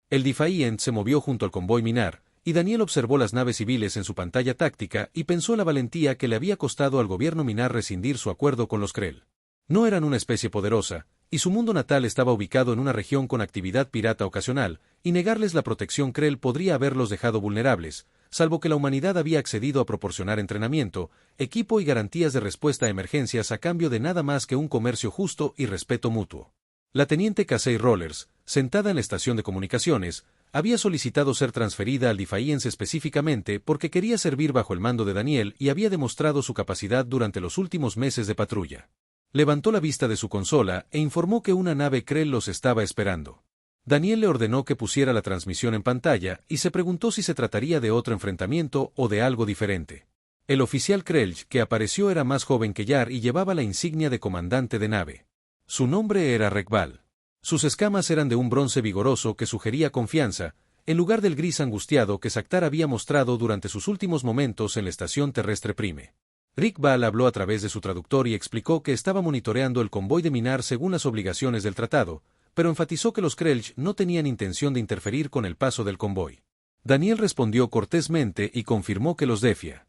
S1: El Defiant se movió junto al convoy Minar, y Daniel observó las naves civiles en su pantalla táctica y pensó en la valentía que le había costado al gobierno Minar rescindir su acuerdo con los Krell. No eran una especie poderosa, y su mundo natal estaba ubicado en una región con actividad pirata ocasional, y negarles la protección Krell podría haberlos dejado vulnerables, salvo que la humanidad había accedido a proporcionar entrenamiento, equipo y garantías de respuesta a emergencias a cambio de nada más que un comercio justo y respeto mutuo. La teniente Casey Rollers, sentada en la estación de comunicaciones, había solicitado ser transferida al Defiance específicamente porque quería servir bajo el mando de Daniel y había demostrado su capacidad durante los últimos meses de patrulla. Levantó la vista de su consola e informó que una nave Krell los estaba esperando. Daniel le ordenó que pusiera la transmisión en pantalla y se preguntó si se trataría de otro enfrentamiento o de algo diferente. El oficial Krell que apareció era más joven que Yar y llevaba la insignia de comandante de nave. Su nombre era Rekbal. Sus escamas eran de un bronce vigoroso que sugería confianza, en lugar del gris angustiado que Saktar había mostrado durante sus últimos momentos en la estación terrestre Prime. Rekbal habló a través de su traductor y explicó que estaba monitoreando el convoy de Minar según las obligaciones del tratado, pero enfatizó que los Krell no tenían intención de interferir con el paso del convoy. Daniel respondió cortésmente y confirmó que los Defia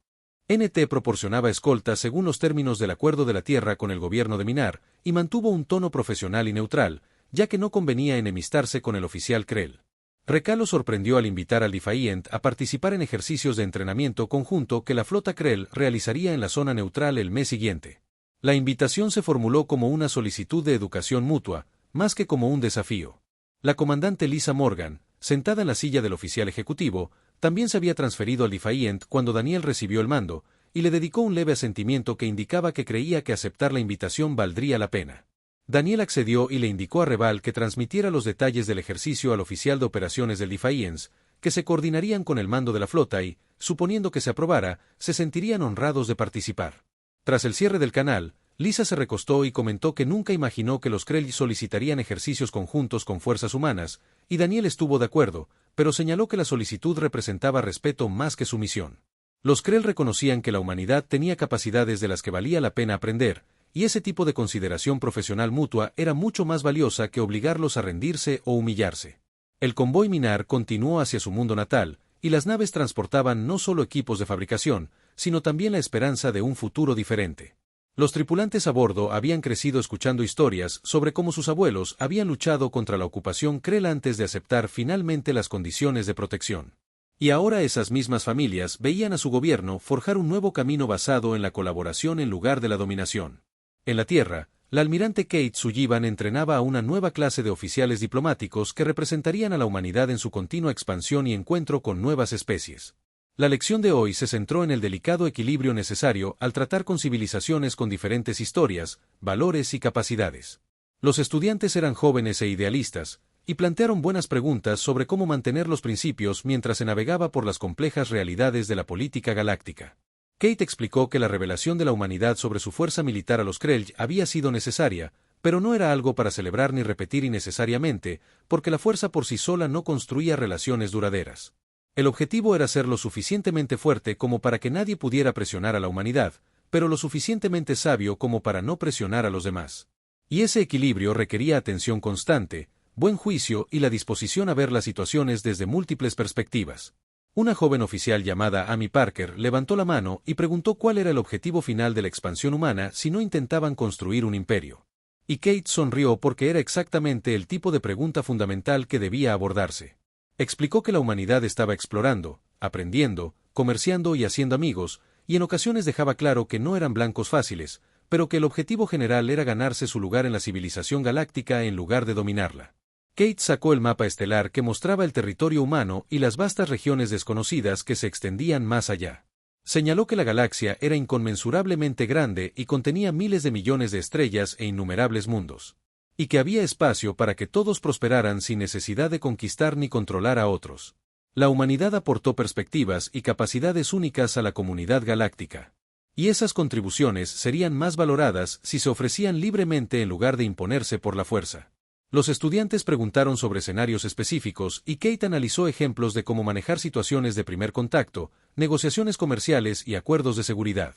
S1: NT proporcionaba escolta según los términos del acuerdo de la Tierra con el gobierno de Minar, y mantuvo un tono profesional y neutral, ya que no convenía enemistarse con el oficial Krell. Recalo sorprendió al invitar al Defiant a participar en ejercicios de entrenamiento conjunto que la flota Krell realizaría en la zona neutral el mes siguiente. La invitación se formuló como una solicitud de educación mutua, más que como un desafío. La comandante Lisa Morgan, sentada en la silla del oficial ejecutivo, también se había transferido al Defiant cuando Daniel recibió el mando, y le dedicó un leve asentimiento que indicaba que creía que aceptar la invitación valdría la pena. Daniel accedió y le indicó a Rebal que transmitiera los detalles del ejercicio al oficial de operaciones del Defiance, que se coordinarían con el mando de la flota y, suponiendo que se aprobara, se sentirían honrados de participar. Tras el cierre del canal, Lisa se recostó y comentó que nunca imaginó que los Krell solicitarían ejercicios conjuntos con fuerzas humanas, y Daniel estuvo de acuerdo, pero señaló que la solicitud representaba respeto más que sumisión. Los Krell reconocían que la humanidad tenía capacidades de las que valía la pena aprender, y ese tipo de consideración profesional mutua era mucho más valiosa que obligarlos a rendirse o humillarse. El convoy Minar continuó hacia su mundo natal, y las naves transportaban no solo equipos de fabricación, sino también la esperanza de un futuro diferente. Los tripulantes a bordo habían crecido escuchando historias sobre cómo sus abuelos habían luchado contra la ocupación Krell antes de aceptar finalmente las condiciones de protección. Y ahora esas mismas familias veían a su gobierno forjar un nuevo camino basado en la colaboración en lugar de la dominación. En la Tierra, La almirante Kate Sullivan entrenaba a una nueva clase de oficiales diplomáticos que representarían a la humanidad en su continua expansión y encuentro con nuevas especies. La lección de hoy se centró en el delicado equilibrio necesario al tratar con civilizaciones con diferentes historias, valores y capacidades. Los estudiantes eran jóvenes e idealistas, y plantearon buenas preguntas sobre cómo mantener los principios mientras se navegaba por las complejas realidades de la política galáctica. Kate explicó que la revelación de la humanidad sobre su fuerza militar a los Krell había sido necesaria, pero no era algo para celebrar ni repetir innecesariamente, porque la fuerza por sí sola no construía relaciones duraderas. El objetivo era ser lo suficientemente fuerte como para que nadie pudiera presionar a la humanidad, pero lo suficientemente sabio como para no presionar a los demás. Y ese equilibrio requería atención constante, buen juicio y la disposición a ver las situaciones desde múltiples perspectivas. Una joven oficial llamada Amy Parker levantó la mano y preguntó cuál era el objetivo final de la expansión humana si no intentaban construir un imperio. Y Kate sonrió porque era exactamente el tipo de pregunta fundamental que debía abordarse. Explicó que la humanidad estaba explorando, aprendiendo, comerciando y haciendo amigos, y en ocasiones dejaba claro que no eran blancos fáciles, pero que el objetivo general era ganarse su lugar en la civilización galáctica en lugar de dominarla. Kate sacó el mapa estelar que mostraba el territorio humano y las vastas regiones desconocidas que se extendían más allá. Señaló que la galaxia era inconmensurablemente grande y contenía miles de millones de estrellas e innumerables mundos. Y que había espacio para que todos prosperaran sin necesidad de conquistar ni controlar a otros. La humanidad aportó perspectivas y capacidades únicas a la comunidad galáctica. Y esas contribuciones serían más valoradas si se ofrecían libremente en lugar de imponerse por la fuerza. Los estudiantes preguntaron sobre escenarios específicos y Kate analizó ejemplos de cómo manejar situaciones de primer contacto, negociaciones comerciales y acuerdos de seguridad.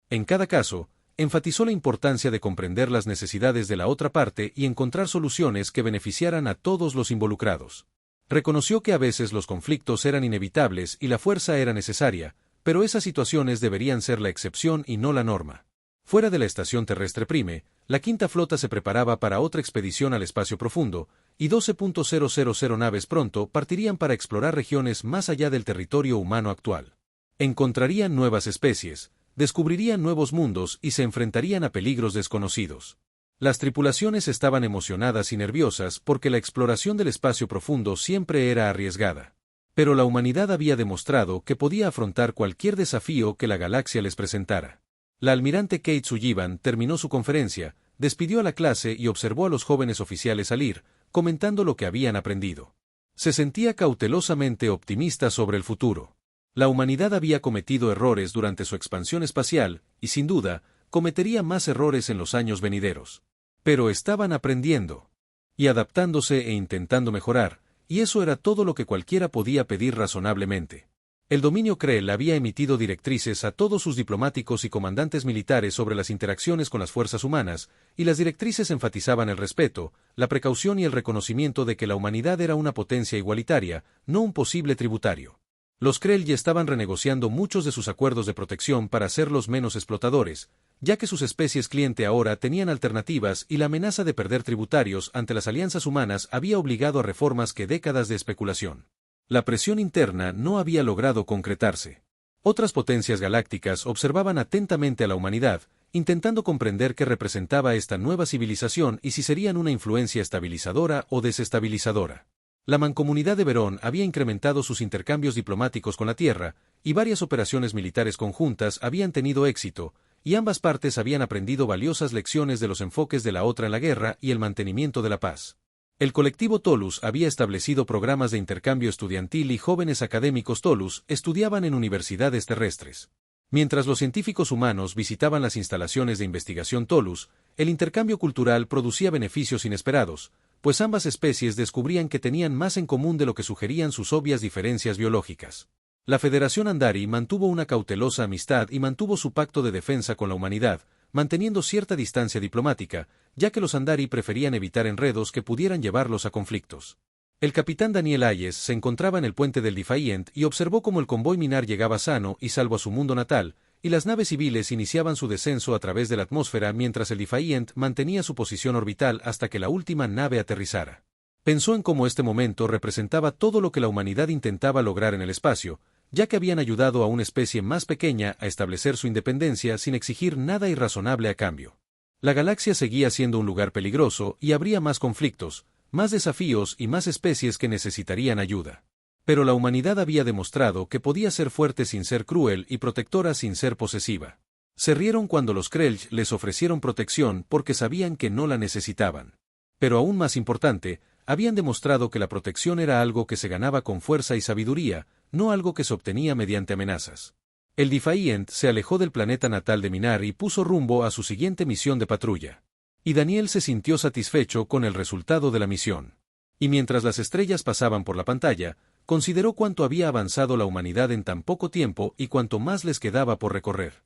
S1: En cada caso, enfatizó la importancia de comprender las necesidades de la otra parte y encontrar soluciones que beneficiaran a todos los involucrados. Reconoció que a veces los conflictos eran inevitables y la fuerza era necesaria, pero esas situaciones deberían ser la excepción y no la norma. Fuera de la estación terrestre Prime, la quinta flota se preparaba para otra expedición al espacio profundo, y 12.000 naves pronto partirían para explorar regiones más allá del territorio humano actual. Encontrarían nuevas especies, descubrirían nuevos mundos y se enfrentarían a peligros desconocidos. Las tripulaciones estaban emocionadas y nerviosas porque la exploración del espacio profundo siempre era arriesgada. Pero la humanidad había demostrado que podía afrontar cualquier desafío que la galaxia les presentara. La almirante Kate Sullivan terminó su conferencia, despidió a la clase y observó a los jóvenes oficiales salir, comentando lo que habían aprendido. Se sentía cautelosamente optimista sobre el futuro. La humanidad había cometido errores durante su expansión espacial, y sin duda, cometería más errores en los años venideros. Pero estaban aprendiendo. Y adaptándose e intentando mejorar, y eso era todo lo que cualquiera podía pedir razonablemente. El dominio Krell había emitido directrices a todos sus diplomáticos y comandantes militares sobre las interacciones con las fuerzas humanas, y las directrices enfatizaban el respeto, la precaución y el reconocimiento de que la humanidad era una potencia igualitaria, no un posible tributario. Los Krell ya estaban renegociando muchos de sus acuerdos de protección para hacerlos menos explotadores, ya que sus especies cliente ahora tenían alternativas y la amenaza de perder tributarios ante las alianzas humanas había obligado a reformas que décadas de especulación. La presión interna no había logrado concretarse. Otras potencias galácticas observaban atentamente a la humanidad, intentando comprender qué representaba esta nueva civilización y si serían una influencia estabilizadora o desestabilizadora. La Mancomunidad de Verón había incrementado sus intercambios diplomáticos con la Tierra, y varias operaciones militares conjuntas habían tenido éxito, y ambas partes habían aprendido valiosas lecciones de los enfoques de la otra en la guerra y el mantenimiento de la paz. El colectivo Tolus había establecido programas de intercambio estudiantil y jóvenes académicos Tolus estudiaban en universidades terrestres. Mientras los científicos humanos visitaban las instalaciones de investigación Tolus, el intercambio cultural producía beneficios inesperados, pues ambas especies descubrían que tenían más en común de lo que sugerían sus obvias diferencias biológicas. La Federación Andari mantuvo una cautelosa amistad y mantuvo su pacto de defensa con la humanidad, manteniendo cierta distancia diplomática, ya que los Andari preferían evitar enredos que pudieran llevarlos a conflictos. El capitán Daniel Hayes se encontraba en el puente del Defiant y observó cómo el convoy minar llegaba sano y salvo a su mundo natal, y las naves civiles iniciaban su descenso a través de la atmósfera mientras el Defiant mantenía su posición orbital hasta que la última nave aterrizara. Pensó en cómo este momento representaba todo lo que la humanidad intentaba lograr en el espacio, ya que habían ayudado a una especie más pequeña a establecer su independencia sin exigir nada irrazonable a cambio. La galaxia seguía siendo un lugar peligroso y habría más conflictos, más desafíos y más especies que necesitarían ayuda. Pero la humanidad había demostrado que podía ser fuerte sin ser cruel y protectora sin ser posesiva. Se rieron cuando los Krelch les ofrecieron protección porque sabían que no la necesitaban. Pero aún más importante, habían demostrado que la protección era algo que se ganaba con fuerza y sabiduría, no algo que se obtenía mediante amenazas. El Defiant se alejó del planeta natal de Minar y puso rumbo a su siguiente misión de patrulla. Y Daniel se sintió satisfecho con el resultado de la misión. Y mientras las estrellas pasaban por la pantalla, consideró cuánto había avanzado la humanidad en tan poco tiempo y cuánto más les quedaba por recorrer.